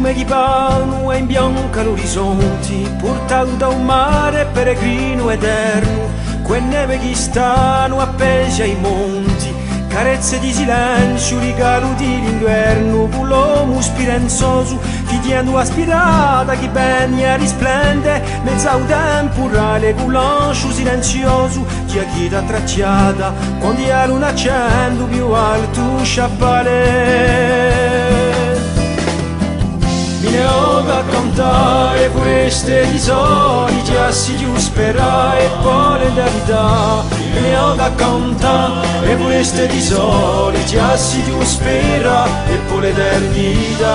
lume di pano e in bianca l'orizzonte, portato da un mare peregrino eterno, quelle neve che stanno appese ai monti, carezze di silenzio, regalo di l'inverno, con l'uomo spirenzoso, fidiendo aspirata che begna risplende, mezza un temporale, con l'ancio silenzioso, che chieda tracciata, quando la luna accende più alto sciappale. Mi ne ho da cantare queste risori, ti assidio sperare e poi l'eternità. Mi ne ho da cantare queste risori, ti assidio sperare e poi l'eternità.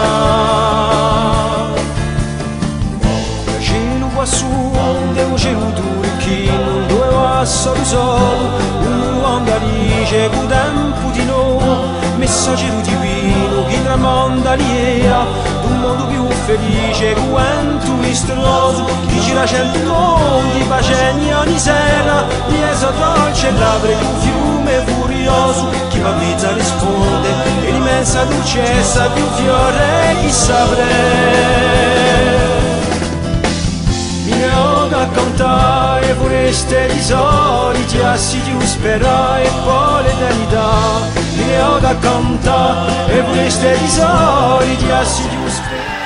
Cielo qua su, onde un cielo turchino, dove va solo, un uomo da dice, con tempo di no, messaggero divino, che tramonda l'idea d'un mondo più felice, quanto ristroso, chi gira 100 mondi, paceni ogni sera, di eso dolce labbra un fiume furioso, chi va mezza risponde, e l'immensa dolcezza di un fiore chi saprei. Mi ne ho da cantare queste risori, ti assidio sperare e poi l'eternità. Mi ne ho da cantare queste risori, ti assidio sperare.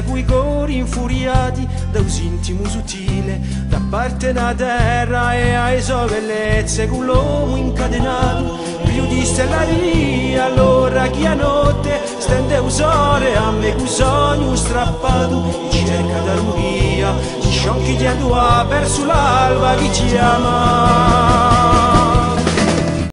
Coi cori infuriati da un intimo sottile, da parte da terra e ai sue bellezze, con l'uomo incatenato, più di stellaria, allora chi a notte stende usore a me con sogno strappato, in cerca d'armonia, gli sciocchi di andua verso l'alba chi ti ama.